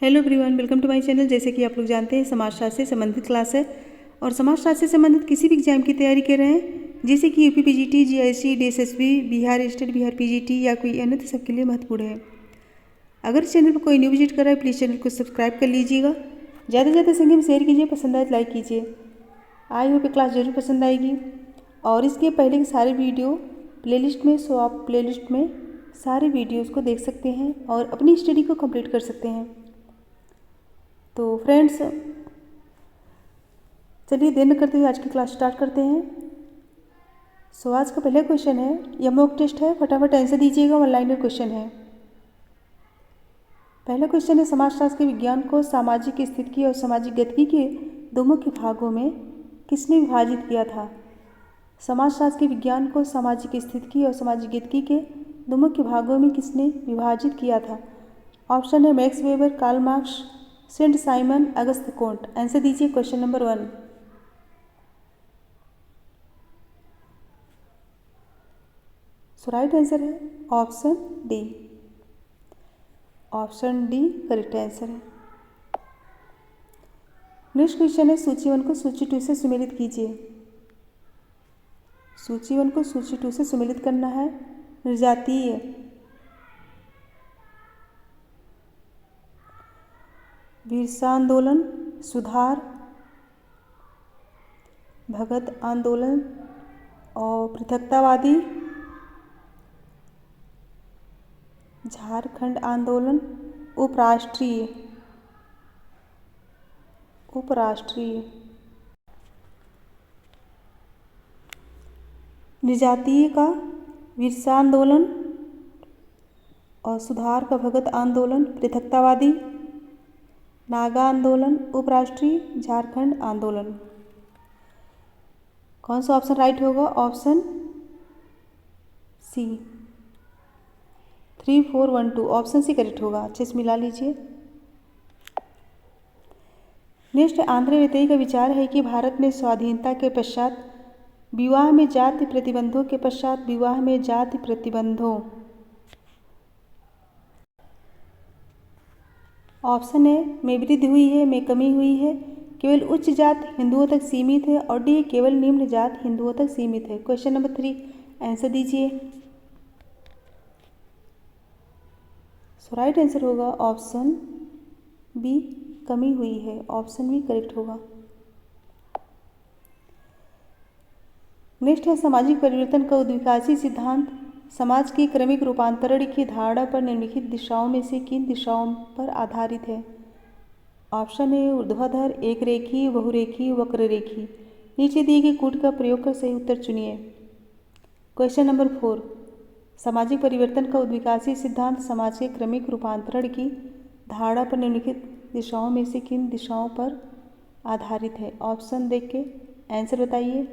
Hello everyone, welcome to my channel. जैसे कि आप लोग जानते हैं, समाजशास्त्र से संबंधित क्लास है और समाजशास्त्र से संबंधित किसी भी एग्जाम की तैयारी कर रहे हैं, जैसे कि UP PGT, GIC, DSSB, Bihar state, Bihar PGT या कोई अन्य, तो सबके लिए महत्वपूर्ण है। अगर चैनल पर कोई न्यू विजिट कर रहा है, प्लीज़ चैनल को सब्सक्राइब कर लीजिएगा। ज़्यादा से ज़्यादा संख्या में शेयर कीजिए, पसंद आए तो लाइक कीजिए। आई होप क्लास जरूर पसंद आएगी। और इसके पहले के सारे वीडियो प्लेलिस्ट में, सो आप प्लेलिस्ट में सारे वीडियोज़ को देख सकते हैं और अपनी स्टडी को कंप्लीट कर सकते हैं। तो फ्रेंड्स, चलिए देर न करते हुए आज की क्लास स्टार्ट करते हैं। सो आज का पहला क्वेश्चन है, यह मॉक टेस्ट है, फटाफट आंसर दीजिएगा। वन लाइनर क्वेश्चन है। पहला क्वेश्चन है, समाजशास्त्र के विज्ञान को सामाजिक स्थिति और सामाजिक गतिकी के दो मुख्य भागों में किसने विभाजित किया था? समाजशास्त्र के विज्ञान को सामाजिक स्थिति और सामाजिक गतिकी के दो मुख्य भागों में किसने विभाजित किया था? ऑप्शन है Max Weber, Karl Marx, Saint Simon, Auguste Comte. Answer दीजिए question number 1। So right answer है option D. Option D correct answer है। नेक्स्ट क्वेश्चन है, सूची 1 को सूची 2 से सुमेलित कीजिए। सूची 1 को सूची 2 से सुमेलित करना है। निर्जातीय, वीरसा आंदोलन, सुधार, भगत आंदोलन और पृथकतावादी, झारखंड आंदोलन, उपराष्ट्रीय। निजातीय का वीरसा आंदोलन और सुधार का भगत आंदोलन, पृथकतावादी, नागा आंदोलन, उपराष्ट्रीय, झारखंड आंदोलन। कौन सा ऑप्शन राइट होगा? Option C, 3, 4, 1, 2। Option C correct होगा। अच्छे से मिला लीजिए। नेक्स्ट, आंध्र वेतई का विचार है कि भारत में स्वाधीनता के पश्चात विवाह में जाति प्रतिबंधों के पश्चात विवाह में जाति प्रतिबंधों। ऑप्शन ए में वृद्धि हुई है, में कमी हुई है, केवल उच्च जात हिंदुओं तक सीमित है, और डी केवल निम्न जात हिंदुओं तक सीमित है। क्वेश्चन नंबर 3 आंसर दीजिए। सो राइट आंसर होगा ऑप्शन बी, कमी हुई है। ऑप्शन बी करेक्ट होगा। नेक्स्ट है, सामाजिक परिवर्तन का उद्विकासी सिद्धांत समाज के क्रमिक रूपांतरण की धारणा पर निम्नलिखित दिशाओं में से किन दिशाओं पर आधारित है? ऑप्शन ए ऊर्ध्वाधर, एक रेखी, बहुरेखी, वक्र रेखी। नीचे दिए गए कूट का प्रयोग कर सही उत्तर चुनिए। क्वेश्चन नंबर 4, सामाजिक परिवर्तन का उद्विकासी सिद्धांत समाज के क्रमिक रूपांतरण की धारणा पर निम्नलिखित दिशाओं में से किन दिशाओं पर आधारित है? ऑप्शन देख के आंसर बताइए।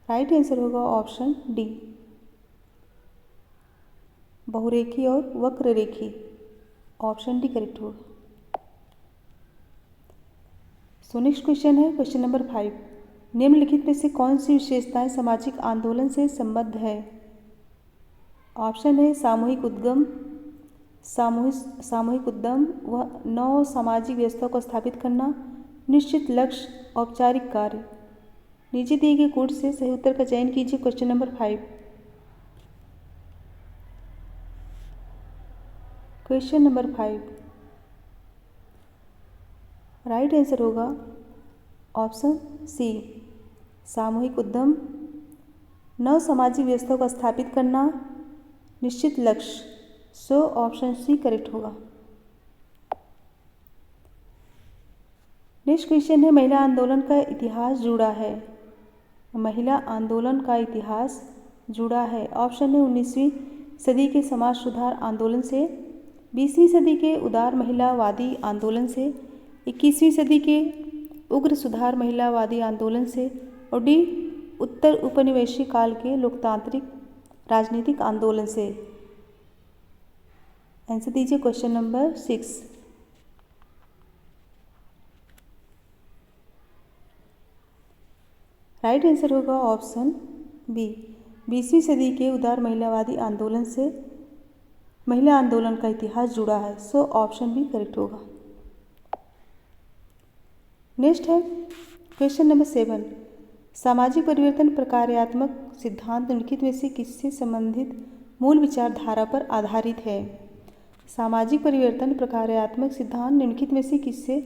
राइट आंसर होगा ऑप्शन डी, बहुरेखी और वक्र रेखी। ऑप्शन डी करेक्ट होगा। सो नेक्स्ट क्वेश्चन है, क्वेश्चन नंबर 5, निम्नलिखित में से कौन सी विशेषताएं सामाजिक आंदोलन से संबद्ध है? ऑप्शन है सामूहिक उद्यम, सामूहिक उद्यम व नव सामाजिक व्यवस्था को स्थापित करना, निश्चित लक्ष्य, औपचारिक कार्य। नीचे दिए गए कोड से सही उत्तर का चयन कीजिए। Question number 5। Question number 5 right answer होगा ऑप्शन सी, सामूहिक उद्यम, नव सामाजिक व्यवस्था को स्थापित करना, निश्चित लक्ष्य। सो ऑप्शन सी करेक्ट होगा। नेक्स्ट क्वेश्चन है, महिला आंदोलन का इतिहास जुड़ा है। महिला आंदोलन का इतिहास जुड़ा है। ऑप्शन है 19वीं सदी के समाज सुधार आंदोलन से, 20वीं सदी के उदार महिलावादी आंदोलन से, 21वीं सदी के उग्र सुधार महिलावादी आंदोलन से, और डी उत्तर उपनिवेशिक काल के लोकतांत्रिक राजनीतिक आंदोलन से। आंसर दीजिए क्वेश्चन नंबर 6। राइट आंसर होगा ऑप्शन बी, 20वीं सदी के उदार महिलावादी आंदोलन से, महिला आंदोलन का इतिहास जुड़ा है, सो ऑप्शन बी करेक्ट होगा। नेक्स्ट है क्वेश्चन नंबर 7, सामाजिक परिवर्तन प्रकार्यात्मक सिद्धांत निम्नलिखित में से किससे संबंधित मूल विचारधारा पर आधारित है। सामाजिक परिवर्तन प्रकार्यात्मक सिद्धांत निम्नलिखित में से किससे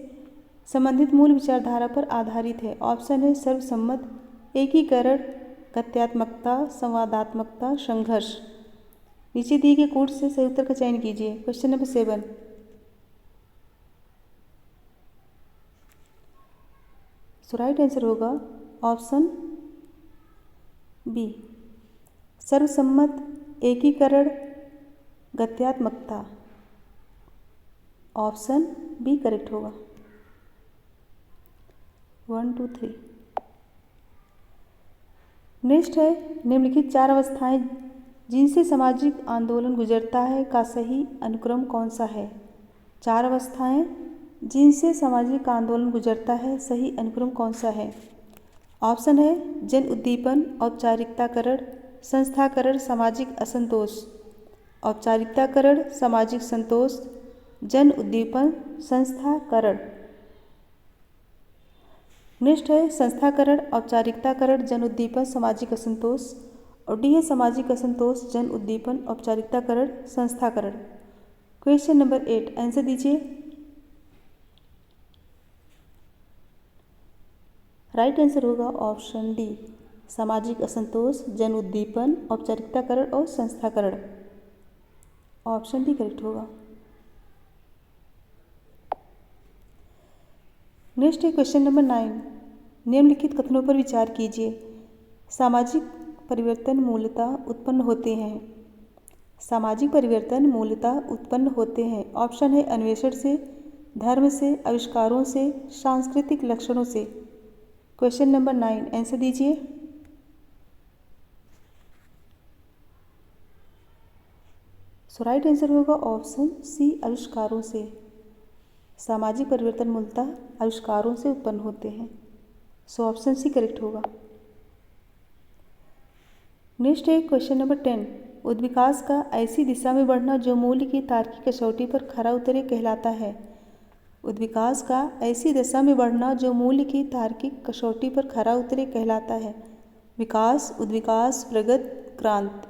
संबंधित मूल विचारधारा पर आधारित है। ऑप्शन है सर्वसम्मत, एकीकरण, कथ्यात्मकता, संवादात्मकता, संघर्ष। नीचे दिए गए कोड से सही उत्तर का चयन कीजिए। क्वेश्चन नंबर 7, सो राइट आंसर होगा ऑप्शन बी, सर्वसम्मत, एकीकरण, गत्यात्मकता। ऑप्शन बी करेक्ट होगा। 1 2 3। नेक्स्ट है निम्नलिखित 4 अवस्थाएं जिनसे सामाजिक आंदोलन गुजरता है का सही अनुक्रम कौन सा है। 4 अवस्थाएं जिनसे सामाजिक आंदोलन गुजरता है, सही अनुक्रम कौन सा है। ऑप्शन है जन उद्दीपन, औपचारिकताकरण, संस्थाकरण, सामाजिक असंतोष। औपचारिकताकरण, सामाजिक संतोष, जन उद्दीपन, संस्थाकरण। नेक्स्ट है संस्थाकरण, औपचारिकताकरण, जन उद्दीपन, सामाजिक असंतोष। और डी है सामाजिक असंतोष, जन उद्दीपन, औपचारिकताकरण, संस्थाकरण। क्वेश्चन नंबर 8 आंसर दीजिए। राइट आंसर होगा ऑप्शन डी, सामाजिक असंतोष, जन उद्दीपन, औपचारिकताकरण और संस्थाकरण। ऑप्शन डी करेक्ट होगा। नेक्स्ट है क्वेश्चन नंबर 9, निम्नलिखित कथनों पर विचार कीजिए। सामाजिक परिवर्तन मूलतः उत्पन्न होते हैं। सामाजिक परिवर्तन मूलतः उत्पन्न होते हैं। ऑप्शन है अन्वेषण से, धर्म से, आविष्कारों से, सांस्कृतिक लक्षणों से। क्वेश्चन नंबर 9 आंसर दीजिए। सो राइट आंसर होगा ऑप्शन सी, आविष्कारों से। सामाजिक परिवर्तन मूलतः आविष्कारों से उत्पन्न होते हैं। सो ऑप्शन सी करेक्ट होगा। नेक्स्ट है क्वेश्चन नंबर 10, उद्विकास का ऐसी दिशा में बढ़ना जो मूल्य की तार्किक कसौटी पर खरा उतरे कहलाता है। उद्विकास का ऐसी दिशा में बढ़ना जो मूल्य की तार्किक कसौटी पर खरा उतरे कहलाता है। विकास, उद्विकास, प्रगति, क्रांति।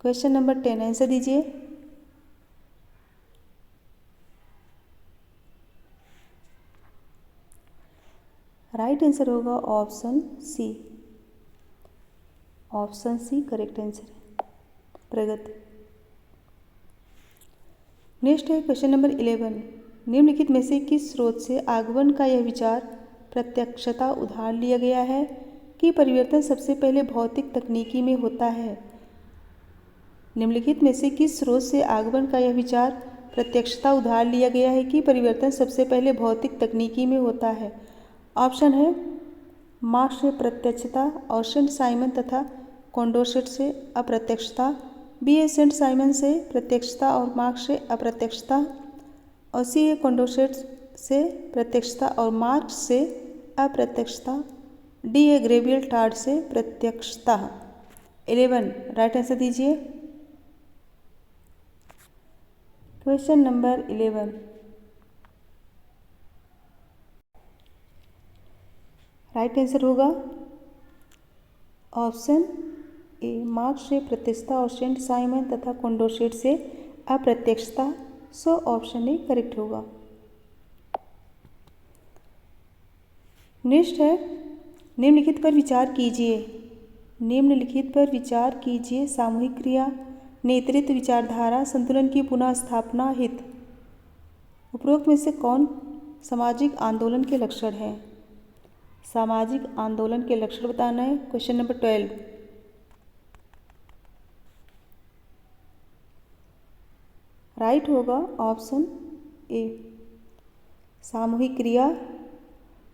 क्वेश्चन नंबर 10 आंसर दीजिए। राइट आंसर होगा option C. Option C correct answer है, प्रगति। नेक्स्ट है क्वेश्चन नंबर 11, निम्नलिखित में से किस स्रोत से आगमन का यह विचार प्रत्यक्षता उधार लिया गया है कि परिवर्तन सबसे पहले भौतिक तकनीकी में होता है। निम्नलिखित में से किस स्रोत से आगमन का यह विचार प्रत्यक्षता उधार लिया गया है कि परिवर्तन सबसे पहले भौतिक तकनीकी में होता है। ऑप्शन है मार्क्स से प्रत्यक्षता और सेंट साइमन तथा कॉन्डोरसेट से अप्रत्यक्षता। बी है सेंट साइमन से प्रत्यक्षता और मार्क्स से अप्रत्यक्षता। और सी है कॉन्डोरसेट से प्रत्यक्षता और मार्क्स से अप्रत्यक्षता। डी है ग्रेवियल टार्ड से प्रत्यक्षता। 11 राइट आंसर दीजिए। क्वेश्चन नंबर 11, राइट आंसर होगा ऑप्शन ए, मार्क्स से प्रत्यक्षता और सेंट साइमन तथा कॉन्डोरसेट से अप्रत्यक्षता। सो ऑप्शन ए करेक्ट होगा। नेक्स्ट है निम्नलिखित पर विचार कीजिए। निम्नलिखित पर विचार कीजिए। सामूहिक क्रिया, नेतृत्व, विचारधारा, संतुलन की पुनः स्थापना, हित। उपरोक्त में से कौन सामाजिक आंदोलन के लक्षण हैं। सामाजिक आंदोलन के लक्षण बताना है। क्वेश्चन नंबर 12, राइट होगा ऑप्शन ए, सामूहिक क्रिया,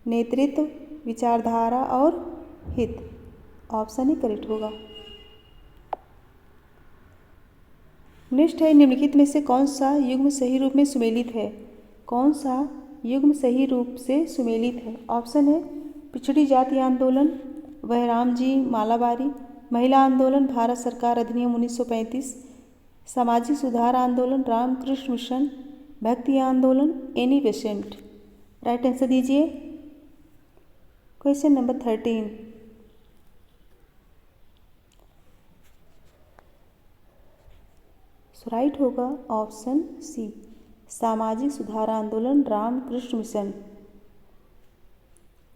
नेतृत्व, विचारधारा और हित। ऑप्शन ही करेक्ट होगा। नेक्स्ट है निम्नलिखित में से कौन सा युग्म सही रूप में सुमेलित है। कौन सा युग्म सही रूप से सुमेलित है। ऑप्शन है पिछड़ी जाति आंदोलन, बहराम जी मालाबारी, महिला आंदोलन, भारत सरकार अधिनियम 1935, सामाजिक सुधार आंदोलन, रामकृष्ण मिशन, भक्ति आंदोलन, एनी बेसेंट। राइट आंसर दीजिए। Question number 13। सो राइट होगा ऑप्शन सी, सामाजिक सुधार आंदोलन, रामकृष्ण मिशन।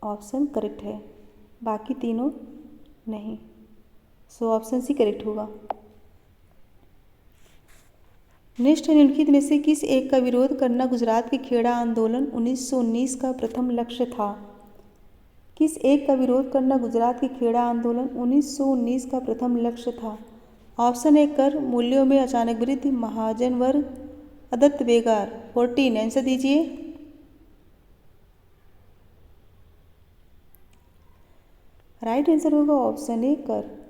ऑप्शन करेक्ट है, बाकी तीनों नहीं। सो ऑप्शन सी करेक्ट होगा। नेक्स्ट है, निम्नलिखित में से किस एक का विरोध करना गुजरात के खेड़ा आंदोलन 1919 का प्रथम लक्ष्य था? किस एक का विरोध करना गुजरात के खेड़ा आंदोलन 1919 का प्रथम लक्ष्य था? ऑप्शन ए, कर मूल्यों में अचानक वृद्धि, महाजन वर्ग, अदत्त बेगार। 14 आंसर दीजिए। राइट आंसर होगा ऑप्शन ए, कर।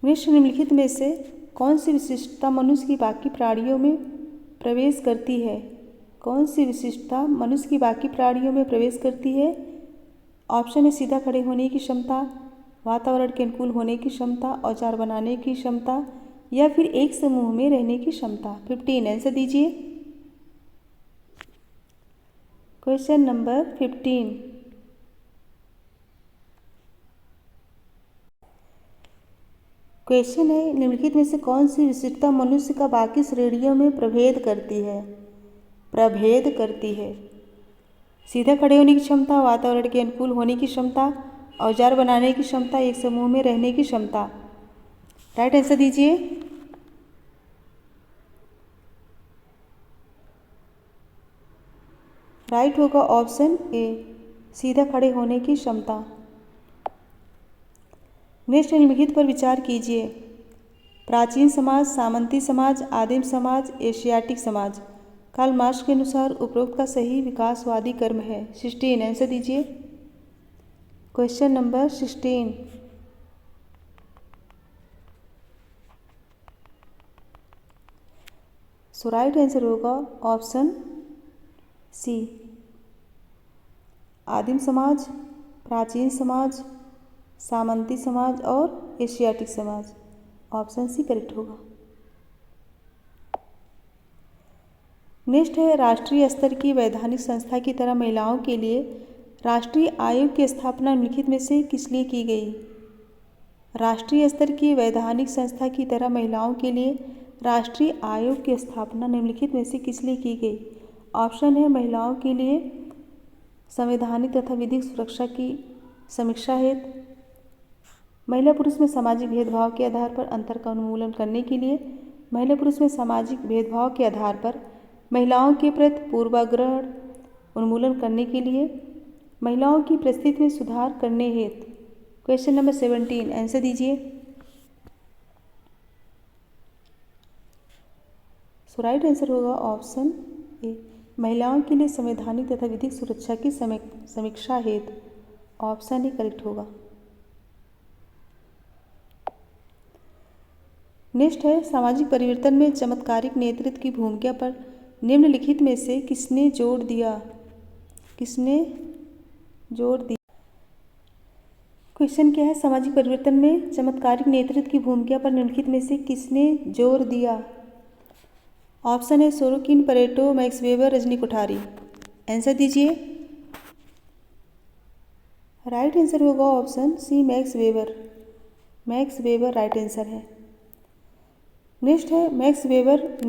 निम्नलिखित में से कौन सी विशिष्टता मनुष्य की बाकी प्राणियों में प्रवेश करती है? कौन सी विशिष्टता मनुष्य की बाकी प्राणियों में प्रवेश करती है? ऑप्शन है, सीधा खड़े होने की क्षमता, वातावरण के अनुकूल होने की क्षमता, औजार बनाने की क्षमता, या फिर एक समूह में रहने की क्षमता। 15 आंसर दीजिए। Question number 15। क्वेश्चन है, निम्नलिखित में से कौन सी विशिष्टता मनुष्य का बाकी श्रेणियों में प्रभेद करती है? प्रभेद करती है। सीधे खड़े होने की क्षमता, वातावरण के अनुकूल होने की क्षमता, औजार बनाने की क्षमता, एक समूह में रहने की क्षमता। राइट आंसर दीजिए। राइट होगा ऑप्शन ए, सीधा खड़े होने की क्षमता। नेक्स्ट निम्नलिखित पर विचार कीजिए। प्राचीन समाज, सामंती समाज, आदिम समाज, एशियाटिक समाज। कार्ल मार्क्स के अनुसार उपरोक्त का सही विकासवादी क्रम है। 16 आंसर दीजिए। Question number 16। सो राइट आंसर होगा ऑप्शन सी, आदिम समाज, प्राचीन समाज, सामंती समाज और एशियाटिक समाज। ऑप्शन सी करेक्ट होगा। नेक्स्ट है, राष्ट्रीय स्तर की वैधानिक संस्था की तरह महिलाओं के लिए राष्ट्रीय आयोग की स्थापना निम्नलिखित में से किस लिए की गई? राष्ट्रीय स्तर की वैधानिक संस्था की तरह महिलाओं के लिए राष्ट्रीय आयोग की स्थापना निम्नलिखित में से किस लिए की गई? ऑप्शन है, महिलाओं के लिए संवैधानिक तथा विधिक सुरक्षा की समीक्षा हेतु, महिला पुरुष में सामाजिक भेदभाव के आधार पर अंतर का उन्मूलन करने के लिए, महिला पुरुष में सामाजिक भेदभाव के आधार पर महिलाओं के प्रति पूर्वाग्रह उन्मूलन करने के लिए, महिलाओं की परिस्थिति में सुधार करने हेतु। क्वेश्चन नंबर 17 आंसर दीजिए। सो राइट आंसर होगा ऑप्शन ए, महिलाओं के लिए संवैधानिक तथा विधिक सुरक्षा की समीक्षा हेतु। ऑप्शन ए करेक्ट होगा। नेक्स्ट है, सामाजिक परिवर्तन में चमत्कारिक नेतृत्व की भूमिका पर निम्नलिखित में से किसने जोर दिया? किसने जोर दिया? क्वेश्चन क्या है, सामाजिक परिवर्तन में चमत्कारिक नेतृत्व की भूमिका पर निम्नलिखित में से किसने जोर दिया? ऑप्शन है, Sorokin, Pareto, Max Weber, Rajni Kothari. Answer दीजिए। राइट आंसर होगा option C, Max Weber. Max Weber right answer है। नेक्स्ट है, मैक्स वेबर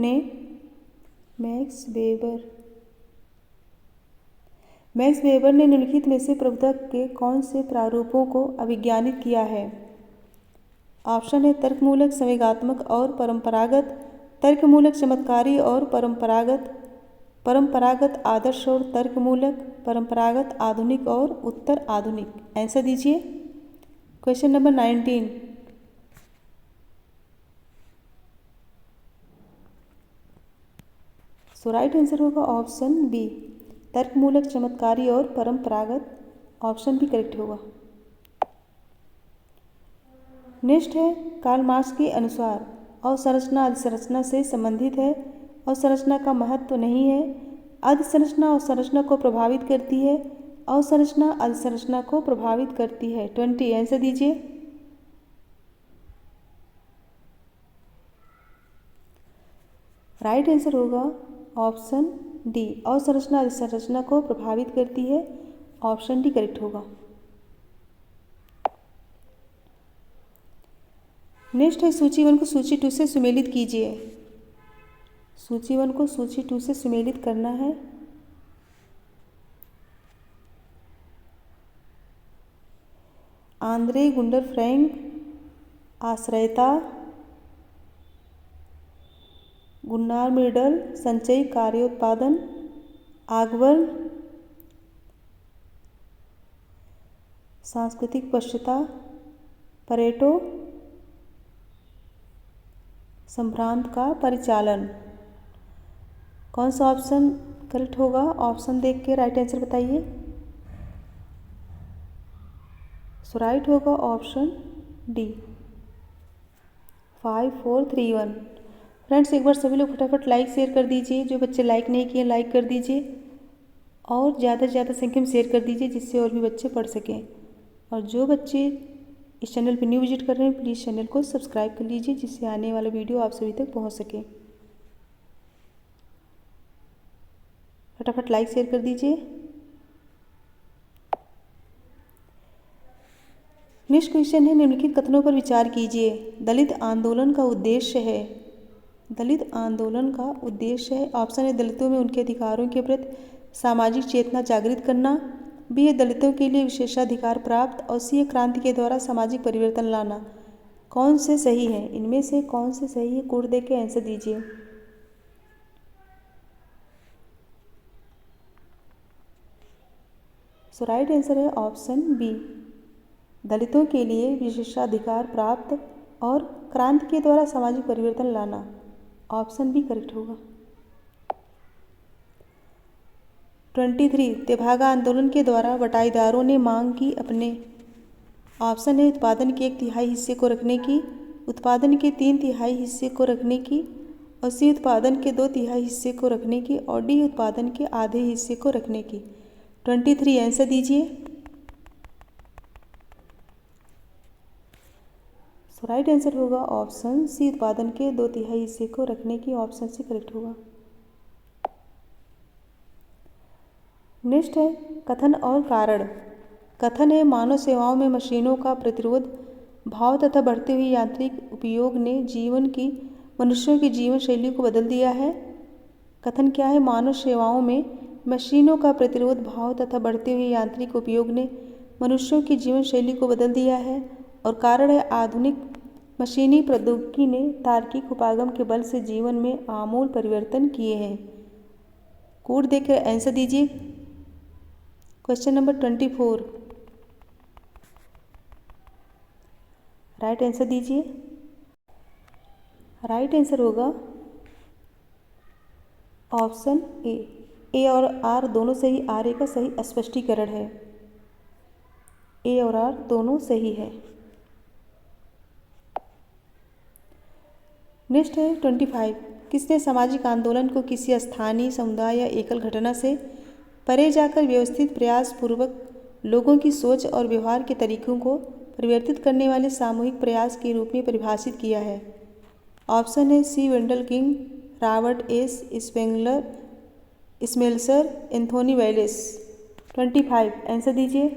ने निम्नलिखित में से प्रभुत्व के कौन से प्रारूपों को अभिज्ञानित किया है? ऑप्शन है, तर्कमूलक, संवेगात्मक और परंपरागत, तर्कमूलक, चमत्कारी और परंपरागत, परंपरागत आदर्श और तर्कमूलक, परंपरागत आधुनिक और उत्तर आधुनिक। आंसर दीजिए। Question number 19। सो राइट आंसर होगा ऑप्शन बी, तर्कमूलक, चमत्कारी और परंपरागत। ऑप्शन भी करेक्ट होगा। नेक्स्ट है, कार्ल मार्क्स के अनुसार अवसंरचना अधिसंरचना से संबंधित है, अवसंरचना का महत्व नहीं है, अधिसंरचना अवसंरचना को प्रभावित करती है, अवसंरचना अधिसंरचना को प्रभावित करती है। 20 आंसर दीजिए। राइट आंसर होगा ऑप्शन डी, अवसंरचना अधिसंरचना को प्रभावित करती है, ऑप्शन डी करेक्ट होगा। नेक्स्ट है सूची 1 को सूची 2 से सुमेलित कीजिए। सूची 1 को सूची 2 से सुमेलित करना है। Andre Gundar Frank, आश्रयता, Gunnar Myrdal, संचयी कार्योत्पादन, आगबर्न, सांस्कृतिक पश्चाता, परेटो, संभ्रांत का परिचालन। कौन सा ऑप्शन करेक्ट होगा? ऑप्शन देख के राइट आंसर बताइए। सो राइट होगा ऑप्शन डी, 5 4 3 1। फ्रेंड्स एक बार सभी लोग फटाफट लाइक शेयर कर दीजिए, जो बच्चे लाइक नहीं किए लाइक कर दीजिए और ज़्यादा से ज़्यादा संख्या में शेयर कर दीजिए जिससे और भी बच्चे पढ़ सकें। और जो बच्चे इस चैनल पर न्यू विजिट कर रहे हैं प्लीज़ चैनल को सब्सक्राइब कर लीजिए जिससे आने वाला वीडियो आप सभी तक पहुंच सके। फटाफट लाइक शेयर कर दीजिए। नेक्स्ट क्वेश्चन है, निम्नलिखित कथनों पर विचार कीजिए। दलित आंदोलन का उद्देश्य है, दलित आंदोलन का उद्देश्य है। ऑप्शन है दलितों में उनके अधिकारों के प्रति सामाजिक चेतना जागृत करना, बी है दलितों के लिए विशेषाधिकार प्राप्त और सी है क्रांति के द्वारा सामाजिक परिवर्तन लाना। कौन से सही है? इनमें से कौन से सही है? कोड देख के आंसर दीजिए। सो राइट आंसर है ऑप्शन बी, दलितों के लिए विशेषाधिकार प्राप्त और क्रांति के द्वारा सामाजिक परिवर्तन लाना। ऑप्शन बी करेक्ट होगा। 23 तेभागा आंदोलन के द्वारा बटाईदारों ने मांग की अपने। ऑप्शन है उत्पादन के 1/3 हिस्से को रखने की, उत्पादन के 3/3 हिस्से को रखने की और सी उत्पादन के 2/3 हिस्से को रखने की और डी उत्पादन के आधे हिस्से को रखने की। 23 आंसर दीजिए। सो राइट आंसर होगा ऑप्शन सी, उत्पादन के 2/3 हिस्से को रखने की। ऑप्शन सी करेक्ट होगा। नेक्स्ट है कथन और कारण। कथन है मानव सेवाओं में मशीनों का प्रतिरोध भाव तथा बढ़ते हुए यांत्रिक उपयोग ने जीवन की मनुष्यों की जीवन शैली को बदल दिया है। कथन क्या है? मानव सेवाओं में मशीनों का प्रतिरोध भाव तथा बढ़ते हुए यांत्रिक उपयोग ने मनुष्यों की जीवन शैली को बदल दिया है। और कारण है आधुनिक मशीनी प्रौद्योगिकी ने तार्किक उपागम के बल से जीवन में आमूल परिवर्तन किए हैं। कोड देकर आंसर दीजिए। क्वेश्चन नंबर 24 राइट आंसर दीजिए। राइट आंसर होगा ऑप्शन ए और आर दोनों सही। आर ए का सही स्पष्टीकरण है। ए और आर दोनों सही है। नेक्स्ट है 25 किसने सामाजिक आंदोलन को किसी स्थानीय समुदाय या एकल घटना से परे जाकर व्यवस्थित प्रयास पूर्वक लोगों की सोच और व्यवहार के तरीकों को परिवर्तित करने वाले सामूहिक प्रयास के रूप में परिभाषित किया है? ऑप्शन है C Wendell King, Robert S Smelser, Anthony Wallace. 25 answer दीजिए।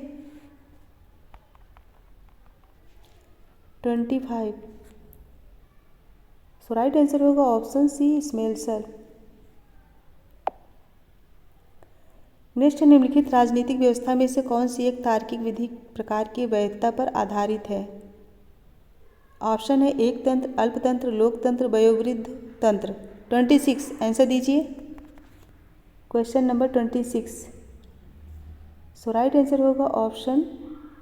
25 सो राइट आंसर होगा ऑप्शन सी, स्मेल्सर। नेक्स्ट निम्नलिखित राजनीतिक व्यवस्था में से कौन सी एक तार्किक विधि प्रकार की वैधता पर आधारित है? ऑप्शन है एक तंत्र, अल्पतंत्र, लोकतंत्र, वयोवृद्ध तंत्र। 26 आंसर दीजिए। क्वेश्चन नंबर 26 सो राइट आंसर होगा ऑप्शन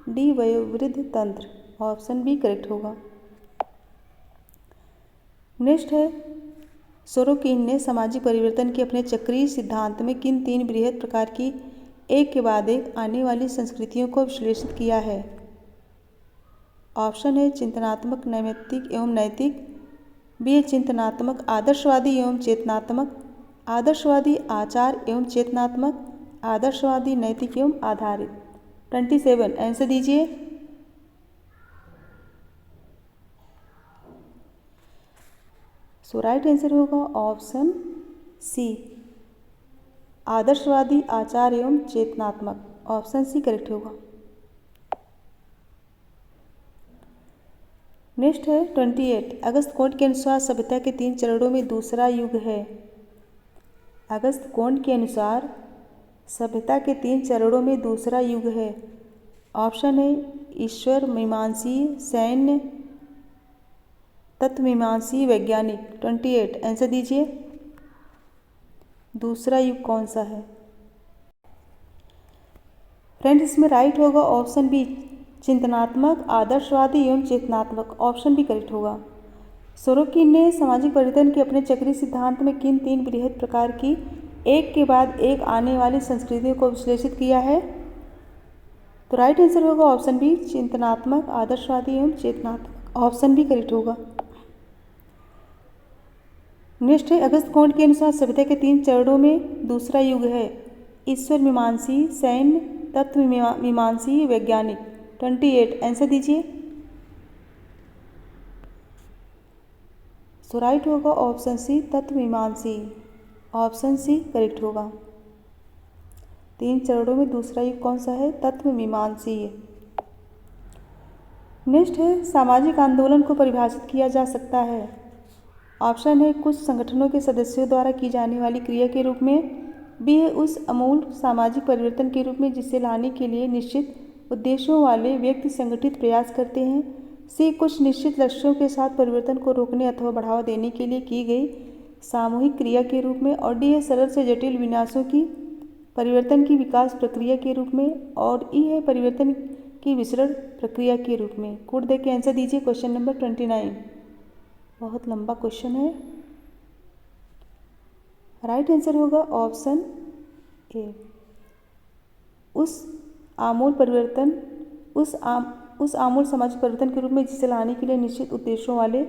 डी, वयोवृद्ध तंत्र। ऑप्शन बी करेक्ट होगा। नेक्स्ट है सोरोकिन ने सामाजिक परिवर्तन के अपने चक्रीय सिद्धांत में किन 3 बृहद प्रकार की एक के बाद एक आने वाली संस्कृतियों को विश्लेषित किया है? ऑप्शन है चिंतनात्मक, नैमित्तिक एवं नैतिक, बी है चिंतनात्मक, आदर्शवादी एवं चेतनात्मक, आदर्शवादी आचार एवं चेतनात्मक, आदर्शवादी नैतिक एवं आधारित। 27 आंसर दीजिए। सो राइट आंसर होगा ऑप्शन सी, आदर्शवादी, आचार एवं चेतनात्मक। ऑप्शन सी करेक्ट होगा। नेक्स्ट है 28, अगस्त कोंड के अनुसार सभ्यता के 3 चरणों में दूसरा युग है। अगस्त कोंड के अनुसार सभ्यता के 3 चरणों में दूसरा युग है। ऑप्शन है ईश्वर मीमांसी, सैन्य, तत्वमीमांसी, वैज्ञानिक। 28 आंसर दीजिए, दूसरा युग कौन सा है? फ्रेंड्स इसमें राइट होगा ऑप्शन बी, चिंतनात्मक, आदर्शवादी एवं चेतनात्मक। ऑप्शन बी करेक्ट होगा। सोरोकिन ने सामाजिक परिवर्तन के अपने चक्रीय सिद्धांत में किन 3 बृहद प्रकार की एक के बाद एक आने वाली संस्कृतियों को विश्लेषित किया है? तो राइट आंसर होगा ऑप्शन बी, चिंतनात्मक, आदर्शवादी एवं चेतनात्मक। ऑप्शन बी करेक्ट होगा। नेक्स्ट है अगस्त कोंड के अनुसार सभ्यता के 3 चरणों में दूसरा युग है। ईश्वर मीमांसी, सैन्य, तत्व मीमांसी, वैज्ञानिक। 28 आंसर दीजिए। सो राइट होगा ऑप्शन सी, तत्व मीमांसी। ऑप्शन सी करेक्ट होगा। 3 चरणों में दूसरा युग कौन सा है? तत्व मीमांसी। नेक्स्ट है सामाजिक आंदोलन को परिभाषित किया जा सकता है। ऑप्शन है कुछ संगठनों के सदस्यों द्वारा की जाने वाली क्रिया के रूप में, बी है उस अमूल सामाजिक परिवर्तन के रूप में जिसे लाने के लिए निश्चित उद्देश्यों वाले व्यक्ति संगठित प्रयास करते हैं, सी कुछ निश्चित लक्ष्यों के साथ परिवर्तन को रोकने अथवा बढ़ावा देने के लिए की गई सामूहिक क्रिया के रूप में, और डी है सरल से जटिल विन्यासों की परिवर्तन की विकास प्रक्रिया के रूप में, और ई है परिवर्तन की विसरण प्रक्रिया के रूप में। कोड दे के आंसर दीजिए क्वेश्चन नंबर 29। बहुत लंबा क्वेश्चन है। राइट आंसर होगा ऑप्शन ए, उस आमूल परिवर्तन, उस आमूल सामाजिक परिवर्तन के रूप में जिसे लाने के लिए निश्चित उद्देश्यों वाले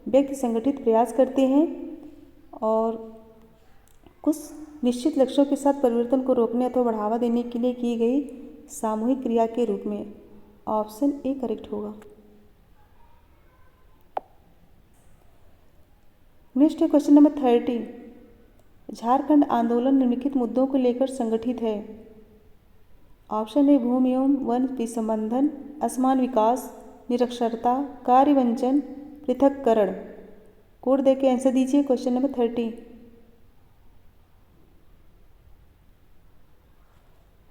व्यक्ति संगठित प्रयास करते हैं और कुछ निश्चित लक्ष्यों के साथ परिवर्तन को रोकने अथवा बढ़ावा देने के लिए की गई सामूहिक क्रिया के रूप में। ऑप्शन ए करेक्ट होगा। नेक्स्ट है क्वेश्चन नंबर 30, झारखंड आंदोलन निम्नलिखित मुद्दों को लेकर संगठित है। ऑप्शन है भूमि एवं वन विसंबंधन, असमान विकास, निरक्षरता, कार्यवंचन, पृथक्करण। कोड दे के आंसर दीजिए क्वेश्चन नंबर 30।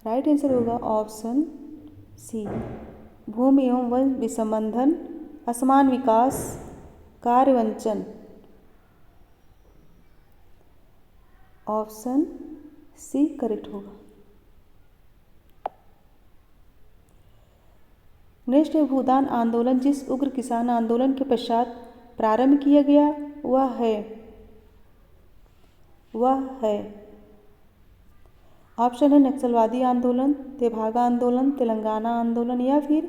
राइट आंसर होगा ऑप्शन सी, भूमि एवं वन विसंबंधन, असमान विकास, कार्यवंचन। ऑप्शन सी करेक्ट होगा। नेक्स्ट है भूदान आंदोलन जिस उग्र किसान आंदोलन के पश्चात प्रारंभ किया गया वह है। ऑप्शन है नक्सलवादी आंदोलन, तेभागा आंदोलन, तेलंगाना आंदोलन या फिर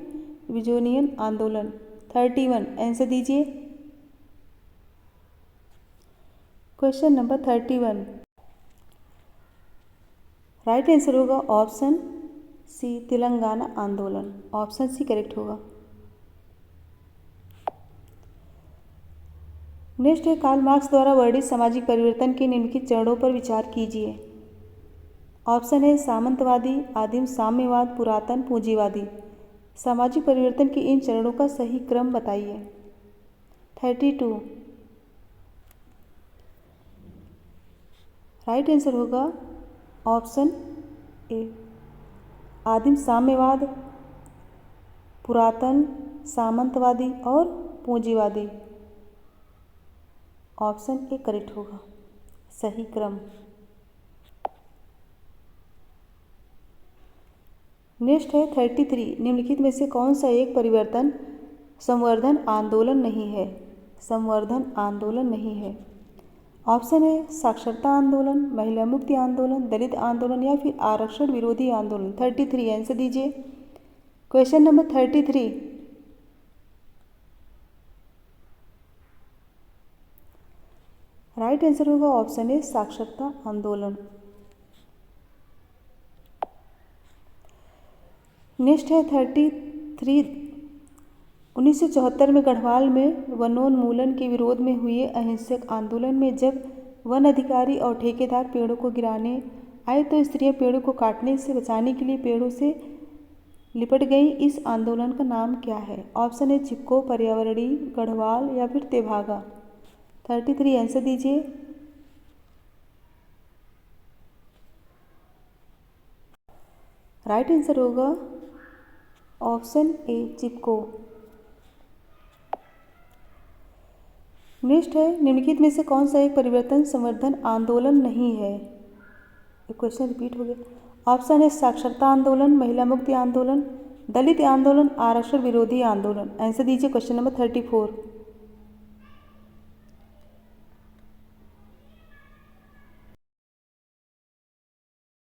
विजोनियन आंदोलन। 31 आंसर दीजिए क्वेश्चन नंबर 31। राइट आंसर होगा ऑप्शन सी, तेलंगाना आंदोलन। ऑप्शन सी करेक्ट होगा। नेक्स्ट है कार्ल मार्क्स द्वारा वर्णित सामाजिक परिवर्तन के निम्नलिखित चरणों पर विचार कीजिए। ऑप्शन है सामंतवादी, आदिम साम्यवाद, पुरातन पूंजीवादी। सामाजिक परिवर्तन के इन चरणों का सही क्रम बताइए। 32 राइट आंसर होगा ऑप्शन ए, आदिम साम्यवाद, पुरातन, सामंतवादी और पूंजीवादी। ऑप्शन ए करेक्ट होगा, सही क्रम। नेक्स्ट है 33, निम्नलिखित में से कौन सा एक परिवर्तन संवर्धन आंदोलन नहीं है? संवर्धन आंदोलन नहीं है। ऑप्शन है साक्षरता आंदोलन, महिला मुक्ति आंदोलन, दलित आंदोलन या फिर आरक्षण विरोधी आंदोलन। 33 आंसर दीजिए क्वेश्चन नंबर 33। राइट आंसर होगा ऑप्शन है साक्षरता आंदोलन। नेक्स्ट है 33, 1974 में गढ़वाल में वनोन्मूलन के विरोध में हुए अहिंसक आंदोलन में जब वन अधिकारी और ठेकेदार पेड़ों को गिराने आए तो स्त्रियां पेड़ों को काटने से बचाने के लिए पेड़ों से लिपट गई। इस आंदोलन का नाम क्या है? ऑप्शन है चिपको, पर्यावरणी, गढ़वाल या फिर तेभागा। 33 आंसर दीजिए। राइट आंसर होगा ऑप्शन ए चिपको। नेक्स्ट है, निम्नलिखित में से कौन सा एक परिवर्तन संवर्धन आंदोलन नहीं है? एक क्वेश्चन रिपीट हो गया। ऑप्शन है साक्षरता आंदोलन, महिला मुक्ति आंदोलन, दलित आंदोलन, आरक्षण विरोधी आंदोलन। आंसर दीजिए क्वेश्चन नंबर 34।